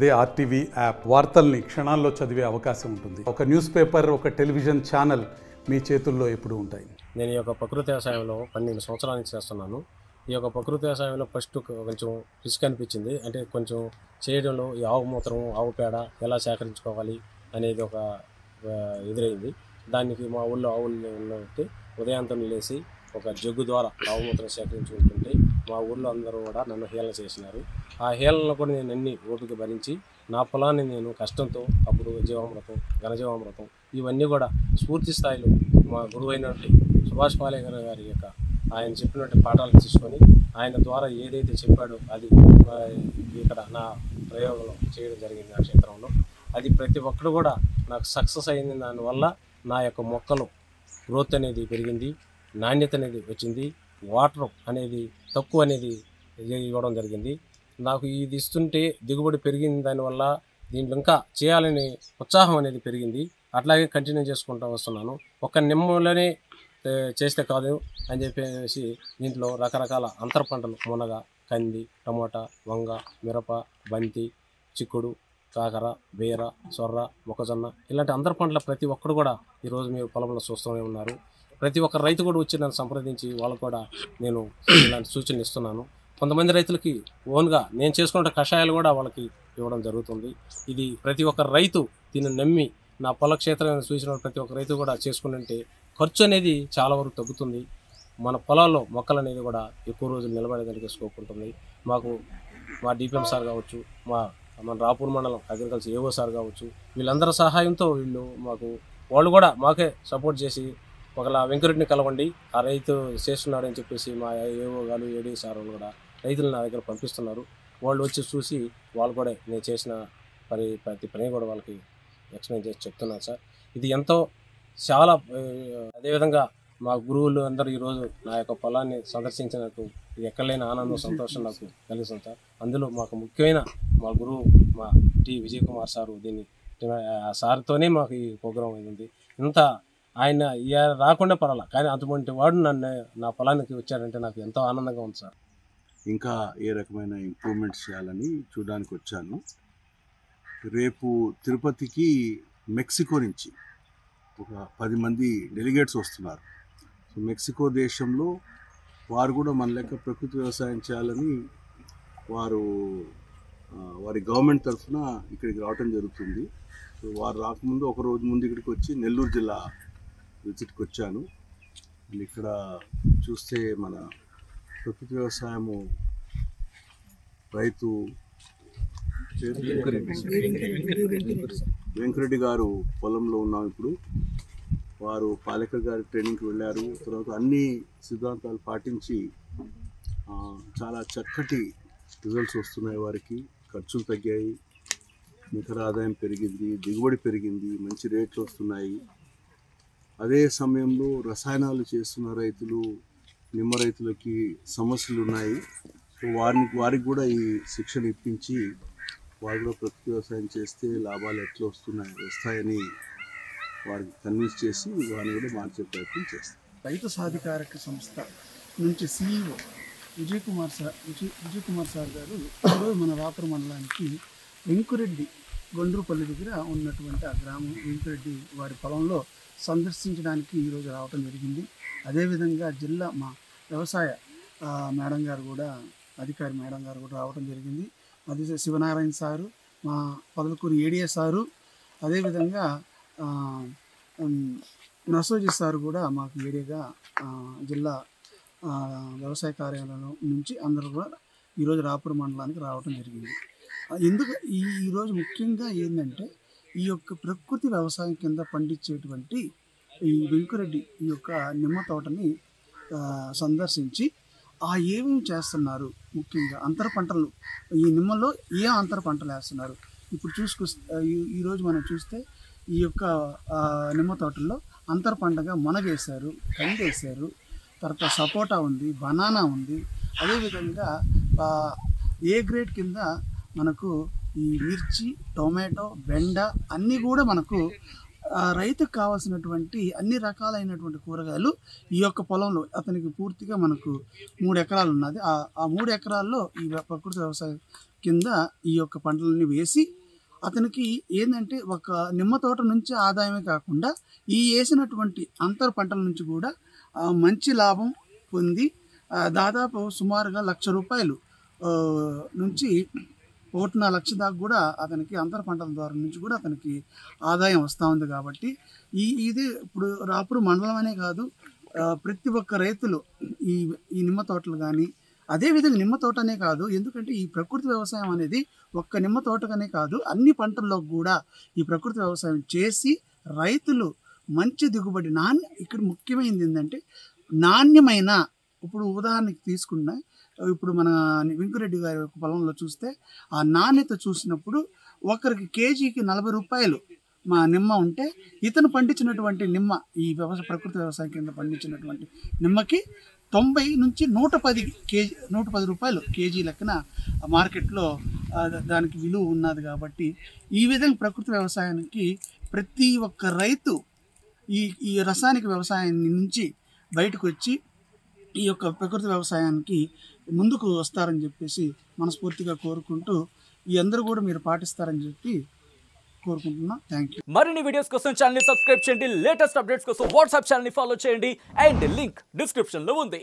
అదే RTV app వార్తల్ని క్షణాల్లో చదివే అవకాశం ఉంటుంది. ఒక న్యూస్ పేపర్, ఒక టెలివిజన్ ఛానల్ మీ చేతుల్లో ఎప్పుడూ ఉంటాయి. నేను ఈ యొక్క ప్రకృతి వ్యవసాయంలో 12 సంవత్సరాల నుంచి చేస్తున్నాను. ఈ యొక్క ప్రకృతి వ్యవసాయంలో ఫస్ట్ కొంచెం రిస్క్ అనిపించింది. అంటే కొంచెం చేయడంలో ఈ ఆవు మూత్రం, ఆవు పేడ ఎలా సేకరించుకోవాలి అనేది ఒక ఎదురైంది. దానికి మా ఊళ్ళో ఆవులు ఉన్నట్టు ఉదయాంతం లేచి ఒక జగ్గు ద్వారా ఆవు మూత్రం సేకరించుకుంటుంటే మా ఊళ్ళో అందరూ కూడా నన్ను హేళన చేసినారు. ఆ హేళనలో కూడా నేను అన్ని ఓపిక భరించి నా పొలాన్ని నేను కష్టంతో అప్పుడు జీవామృతం, ఘనజీవామృతం ఇవన్నీ కూడా స్ఫూర్తి స్థాయిలో మా గురువు అయినటువంటి సుభాష్ పాలేకర్ గారి యొక్క ఆయన చెప్పినట్టు పాఠాలు తీసుకొని ఆయన ద్వారా ఏదైతే చెప్పాడో అది ఇక్కడ నా ప్రయోగంలో చేయడం జరిగింది. నా క్షేత్రంలో అది ప్రతి ఒక్కరు కూడా నాకు సక్సెస్ అయింది. దానివల్ల నా యొక్క మొక్కలు గ్రోత్ అనేది పెరిగింది, నాణ్యత అనేది వచ్చింది, వాటర్ అనేది తక్కువ అనేది ఇవ్వడం జరిగింది. నాకు ఇది ఇస్తుంటే దిగుబడి పెరిగింది. దానివల్ల దీంట్లో ఇంకా చేయాలని ఉత్సాహం అనేది పెరిగింది. అట్లాగే కంటిన్యూ చేసుకుంటూ వస్తున్నాను. ఒక నిమ్మలోనే చేస్తే కాదు అని చెప్పేసి దీంట్లో రకరకాల అంతర పంటలు మునగ, కంది, టమోటా, వంగ, మిరప, బంతి, చిక్కుడు, కాకర, బీర, సొర్ర, మొక్కజొన్న ఇలాంటి అంతర పంటల ప్రతి ఒక్కరు కూడా ఈరోజు మీరు పొలంలో చూస్తూనే ఉన్నారు. ప్రతి ఒక్క రైతు కూడా వచ్చి నన్ను సంప్రదించి వాళ్ళకు కూడా నేను ఇలాంటి సూచనలు ఇస్తున్నాను. కొంతమంది రైతులకి ఓన్గా నేను చేసుకున్న కషాయాలు కూడా వాళ్ళకి ఇవ్వడం జరుగుతుంది. ఇది ప్రతి ఒక్క రైతు దీన్ని నమ్మి నా పొల క్షేత్రాన్ని చూసిన ప్రతి ఒక్క రైతు కూడా చేసుకుంటే ఖర్చు అనేది చాలా వరకు తగ్గుతుంది. మన పొలాల్లో మొక్కలు అనేది కూడా ఎక్కువ రోజులు నిలబడేదానికి స్కోప్ ఉంటుంది. మాకు మా డిపిఎం సార్ కావచ్చు, మన రాపూర్ మండలం అగ్రికల్చర్ ఏఓ సార్ కావచ్చు, వీళ్ళందరి సహాయంతో వాళ్ళు కూడా మాకే సపోర్ట్ చేసి ఒకలా వెంకరెడ్డిని కలవండి, ఆ రైతు చేస్తున్నాడు అని చెప్పేసి మా ఏఓ గారు, ఏడీ సార్ వాళ్ళు కూడా రైతులు నా దగ్గర పంపిస్తున్నారు. వాళ్ళు వచ్చి చూసి వాళ్ళు కూడా నేను చేసిన ప్రతి పని కూడా వాళ్ళకి ఎక్స్ప్లెయిన్ చేసి చెప్తున్నాను సార్. ఇది ఎంతో చాలా అదేవిధంగా మా గురువులు అందరూ ఈరోజు నా యొక్క పొలాన్ని సందర్శించినట్టు ఇది ఎక్కడలేని ఆనందం, సంతోషం నాకు కలిగిస్తుంది సార్. అందులో మాకు ముఖ్యమైన మా గురువు మా టి విజయ్ కుమార్ సారు, దీన్ని ఆ సార్తోనే మాకు ఈ ప్రోగ్రాం అయింది. ఇంత ఆయన రాకుండా పర్వాలా, కానీ అటువంటి వాడు నా పొలానికి వచ్చాడంటే నాకు ఎంతో ఆనందంగా ఉంది సార్. ఇంకా ఏ రకమైన ఇంప్రూవ్మెంట్స్ చేయాలని చూడడానికి వచ్చాను. రేపు తిరుపతికి మెక్సికో నుంచి ఒక 10 మంది డెలిగేట్స్ వస్తున్నారు. సో మెక్సికో దేశంలో వారు కూడా మన లెక్క ప్రకృతి వ్యవసాయం చేయాలని వారి గవర్నమెంట్ తరఫున ఇక్కడికి రావటం జరుగుతుంది. సో వారు రాకముందు ఒక రోజు ముందు ఇక్కడికి వచ్చి నెల్లూరు జిల్లా విజిట్కి వచ్చాను. ఇక్కడ చూస్తే మన ప్రకృతి వ్యవసాయము రైతు వెంకరెడ్డి గారు పొలంలో ఉన్నాం ఇప్పుడు. వారు పాలేకర్ గారి ట్రైనింగ్కి వెళ్ళారు. తర్వాత అన్ని సిద్ధాంతాలు పాటించి చాలా చక్కటి రిజల్ట్స్ వస్తున్నాయి. వారికి ఖర్చులు తగ్గాయి, నికర ఆదాయం పెరిగింది, దిగుబడి పెరిగింది, మంచి రేట్లు వస్తున్నాయి. అదే సమయంలో రసాయనాలు చేస్తున్న రైతులు, నిమ్మ రైతులకి సమస్యలు ఉన్నాయి. సో వారికి కూడా ఈ శిక్షణ ఇప్పించి వారు కూడా ప్రకృతి వ్యవసాయం చేస్తే లాభాలు ఎట్లా వస్తాయని వారికి కన్విన్స్ చేసి వారిని కూడా మార్చే ప్రయత్నం చేస్తారు. రైతు సాధికారక సంస్థ నుంచి CEO విజయ్ కుమార్ సార్ గారు ఈరోజు మన రాపూర్ మండలానికి వెంకురెడ్డి గొండ్రుపల్లి దగ్గర ఉన్నటువంటి ఆ గ్రామం వెంకురెడ్డి వారి పొలంలో సందర్శించడానికి ఈరోజు రావటం జరిగింది. అదేవిధంగా జిల్లా మా వ్యవసాయ మేడం గారు కూడా, అధికారి మేడం గారు కూడా రావటం జరిగింది. అది శివనారాయణ సారు, మా పొదలకూరు ఏడిఏ సారు, అదేవిధంగా నసోజీ సారు కూడా మాకు ఏడియాగా జిల్లా వ్యవసాయ కార్యాలయం నుంచి అందరూ కూడా ఈరోజు రాపూర్ మండలానికి రావటం జరిగింది. ఎందుకు ఈరోజు ముఖ్యంగా ఏంటంటే ఈ యొక్క ప్రకృతి వ్యవసాయం కింద పండించేటువంటి ఈ వెంకురెడ్డి ఈ యొక్క నిమ్మ తోటని సందర్శించి ఏమేమి చేస్తున్నారు, ముఖ్యంగా అంతర పంటలు, ఈ నిమ్మలో ఏ అంతర పంటలు వేస్తున్నారు. ఇప్పుడు ఈరోజు మనం చూస్తే ఈ యొక్క నిమ్మ తోటల్లో అంతర పంటగా మునగేశారు, కంది వేశారు, తర్వాత సపోటా ఉంది, బనానా ఉంది. అదేవిధంగా ఏ గ్రేడ్ కింద మనకు ఈ మిర్చి, టొమాటో, బెండ అన్నీ కూడా మనకు రైతుకు కావాల్సినటువంటి అన్ని రకాలైనటువంటి కూరగాయలు ఈ యొక్క పొలంలో అతనికి పూర్తిగా మనకు 3 ఎకరాలు ఉన్నది. ఆ 3 ఎకరాల్లో ఈ ప్రకృతి వ్యవసాయం కింద ఈ యొక్క పంటలన్నీ వేసి అతనికి ఏంటంటే ఒక నిమ్మ తోట నుంచి ఆదాయమే కాకుండా ఈ వేసినటువంటి అంతర పంటల నుంచి కూడా మంచి లాభం పొంది దాదాపు సుమారుగా ₹1,00,000 నుంచి 1.5 లక్ష దాకా కూడా అతనికి అంతర పంటల ద్వారా నుంచి కూడా అతనికి ఆదాయం వస్తూ ఉంది. కాబట్టి ఇది ఇప్పుడు రాపూర్ మండలం అనే కాదు, ప్రతి ఒక్క రైతులు ఈ నిమ్మ తోటలు కానీ అదేవిధంగా నిమ్మ తోటనే కాదు, ఎందుకంటే ఈ ప్రకృతి వ్యవసాయం అనేది ఒక్క నిమ్మ తోటకనే కాదు అన్ని పంటల్లో కూడా ఈ ప్రకృతి వ్యవసాయం చేసి రైతులు మంచి దిగుబడి ఇక్కడ ముఖ్యమైనది ఏంటంటే నాణ్యమైన, ఇప్పుడు ఉదాహరణకి తీసుకున్నా ఇప్పుడు మన వెంకురెడ్డి గారి యొక్క పొలంలో చూస్తే ఆ నాణ్యత చూసినప్పుడు ఒకరికి కేజీకి ₹40 మా నిమ్మ ఉంటే ఇతను పండించినటువంటి నిమ్మ ఈ ప్రకృతి వ్యవసాయం కింద పండించినటువంటి నిమ్మకి 90 నుంచి 110 రూపాయలు కేజీ లెక్కన మార్కెట్లో దానికి విలువ ఉన్నది. కాబట్టి ఈ విధంగా ప్రకృతి వ్యవసాయానికి ప్రతి ఒక్క రైతు ఈ రసాయనిక వ్యవసాయం నుంచి బయటకు వచ్చి ఈ యొక్క ప్రకృతి వ్యవసాయానికి ముందుకు వస్తారని చెప్పేసి మనస్ఫూర్తిగా కోరుకుంటూ ఈ అందరూ కూడా మీరు పాటిస్తారని చెప్పి కోరుకుంటున్నా. Thank you. మరిన్ని వీడియోస్ కోసం ఛానల్ ని సబ్స్క్రైబ్ చేయండి, లేటెస్ట్ అప్డేట్స్ కోసం వాట్సాప్ ఛానల్ ని ఫాలో చేయండి అండ్ లింక్ డిస్క్రిప్షన్ లో ఉంది.